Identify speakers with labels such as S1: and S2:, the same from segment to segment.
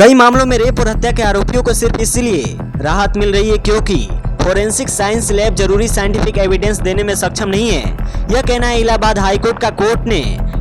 S1: कई मामलों में रेप और हत्या के आरोपियों को सिर्फ इसलिए राहत मिल रही है क्योंकि फोरेंसिक साइंस लैब जरूरी साइंटिफिक एविडेंस देने में सक्षम नहीं है। यह कहना है इलाहाबाद हाईकोर्ट का। कोर्ट ने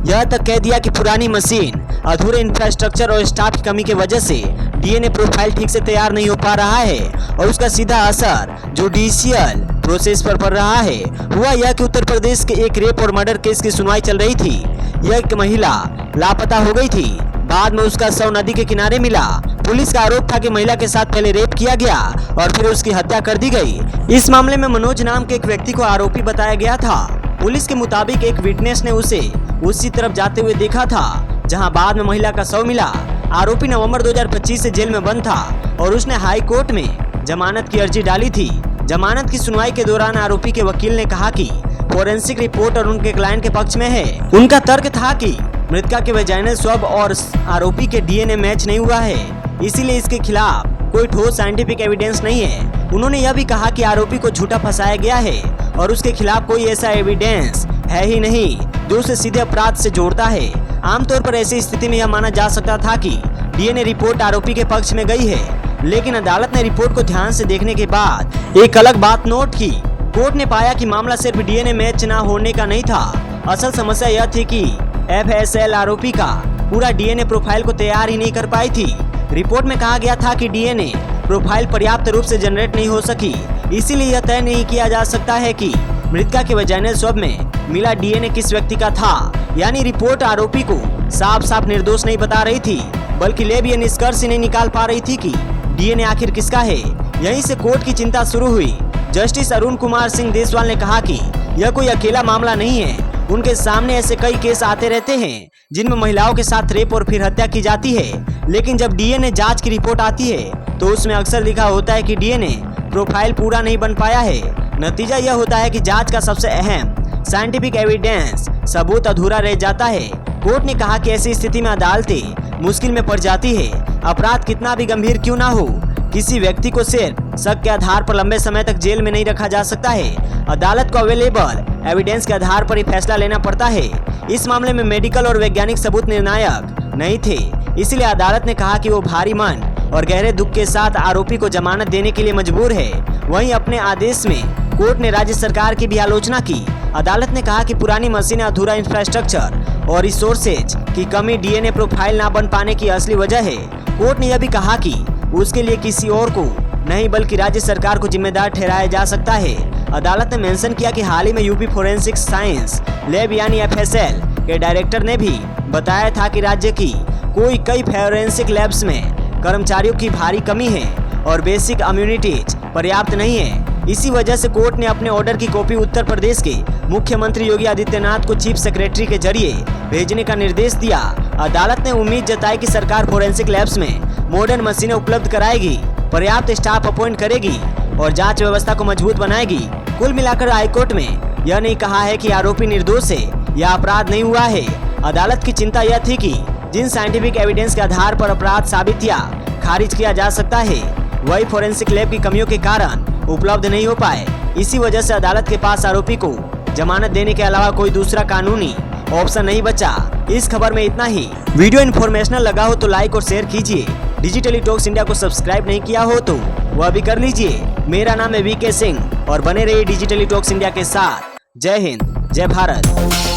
S1: यह तक कह दिया कि पुरानी मशीन, अधूरे इंफ्रास्ट्रक्चर और स्टाफ की कमी की वजह से डीएनए प्रोफाइल ठीक से तैयार नहीं हो पा रहा है और उसका सीधा असर जुडिशियल प्रोसेस पर पड़ रहा है। हुआ यह कि उत्तर प्रदेश के एक रेप और मर्डर केस की सुनवाई चल रही थी। यह एक महिला लापता हो गई थी, बाद में उसका शव नदी के किनारे मिला। पुलिस का आरोप था कि महिला के साथ पहले रेप किया गया और फिर उसकी हत्या कर दी गई। इस मामले में मनोज नाम के एक व्यक्ति को आरोपी बताया गया था। पुलिस के मुताबिक एक विटनेस ने उसे उसी तरफ जाते हुए देखा था जहां बाद में महिला का शव मिला। आरोपी नवंबर 2025 से जेल में बंद था और उसने हाई कोर्ट में जमानत की अर्जी डाली थी। जमानत की सुनवाई के दौरान आरोपी के वकील ने कहा कि फोरेंसिक रिपोर्ट और उनके क्लाइंट के पक्ष में है। उनका तर्क था कि मृतका के वैजाइनल स्वैब और आरोपी के डीएनए मैच नहीं हुआ है, इसीलिए इसके खिलाफ कोई ठोस साइंटिफिक एविडेंस नहीं है। उन्होंने यह भी कहा कि आरोपी को झूठा फंसाया गया है और उसके खिलाफ कोई ऐसा एविडेंस है ही नहीं जो उसे सीधे अपराध से जोड़ता है। आमतौर पर ऐसी स्थिति में यह माना जा सकता था कि डीएनए रिपोर्ट आरोपी के पक्ष में गई है, लेकिन अदालत ने रिपोर्ट को ध्यान से देखने के बाद एक अलग बात नोट की। कोर्ट ने पाया कि मामला सिर्फ डीएनए मैच न होने का नहीं था। असल समस्या यह थी कि एफएसएल आरोपी का पूरा डीएनए प्रोफाइल को तैयार ही नहीं कर पाई थी। रिपोर्ट में कहा गया था कि डीएनए प्रोफाइल पर्याप्त रूप से जनरेट नहीं हो सकी, इसीलिए यह तय नहीं किया जा सकता है कि मृतका के वैजाइनल स्वैब में मिला डीएनए किस व्यक्ति का था। यानी रिपोर्ट आरोपी को साफ साफ निर्दोष नहीं बता रही थी, बल्कि लैब यह निष्कर्ष नहीं निकाल पा रही थी कि डीएनए आखिर किसका है। यहीं से कोर्ट की चिंता शुरू हुई। जस्टिस अरुण कुमार सिंह देसवाल ने कहा कि यह कोई अकेला मामला नहीं है। उनके सामने ऐसे कई केस आते रहते हैं जिनमें महिलाओं के साथ रेप और फिर हत्या की जाती है, लेकिन जब डीएनए जांच की रिपोर्ट आती है तो उसमें अक्सर लिखा होता है कि डीएनए प्रोफाइल पूरा नहीं बन पाया है। नतीजा यह होता है कि जांच का सबसे अहम साइंटिफिक एविडेंस सबूत अधूरा रह जाता है। कोर्ट ने कहा कि ऐसी स्थिति में अदालतें मुश्किल में पड़ जाती है। अपराध कितना भी गंभीर क्यों ना हो, किसी व्यक्ति को सिर्फ शक के आधार पर लंबे समय तक जेल में नहीं रखा जा सकता है। अदालत को अवेलेबल एविडेंस के आधार पर ही फैसला लेना पड़ता है। इस मामले में मेडिकल और वैज्ञानिक सबूत निर्णायक नहीं थे, इसलिए अदालत ने कहा कि वो भारी मन और गहरे दुख के साथ आरोपी को जमानत देने के लिए मजबूर है। वहीं अपने आदेश में कोर्ट ने राज्य सरकार की भी आलोचना की। अदालत ने कहा कि पुरानी मशीनें, अधूरा इंफ्रास्ट्रक्चर और रिसोर्सेज की कमी डीएनए प्रोफाइल ना बन पाने की असली वजह है। कोर्ट ने यह भी कहा कि उसके लिए किसी और को नहीं बल्कि राज्य सरकार को जिम्मेदार ठहराया जा सकता है। अदालत ने मेंशन किया कि हाल ही में यूपी फोरेंसिक साइंस लैब यानी एफएसएल के डायरेक्टर ने भी बताया था कि राज्य की कई फोरेंसिक लैब्स में कर्मचारियों की भारी कमी है और बेसिक अम्यूनिटीज पर्याप्त नहीं है। इसी वजह से कोर्ट ने अपने ऑर्डर की कॉपी उत्तर प्रदेश के मुख्यमंत्री योगी आदित्यनाथ को चीफ सेक्रेटरी के जरिए भेजने का निर्देश दिया। अदालत ने उम्मीद जताई कि सरकार फोरेंसिक लैब्स में मॉडर्न मशीनें उपलब्ध कराएगी, पर्याप्त स्टाफ अपॉइंट करेगी और जांच व्यवस्था को मजबूत बनाएगी। कुल मिलाकर हाईकोर्ट में यह नहीं कहा है कि आरोपी निर्दोष है या अपराध नहीं हुआ है। अदालत की चिंता यह थी कि जिन साइंटिफिक एविडेंस के आधार पर अपराध साबित या खारिज किया जा सकता है, वही फोरेंसिक लैब की कमियों के कारण उपलब्ध नहीं हो पाए। इसी वजह से अदालत के पास आरोपी को जमानत देने के अलावा कोई दूसरा कानूनी ऑप्शन नहीं बचा। इस खबर में इतना ही। वीडियो इन्फॉर्मेशनल लगा हो तो लाइक और शेयर कीजिए। डिजिटली टॉक्स इंडिया को सब्सक्राइब नहीं किया हो तो वह भी कर लीजिए। मेरा नाम है वीके सिंह और बने रहिए डिजिटली टॉक्स इंडिया के साथ। जय हिंद, जय भारत।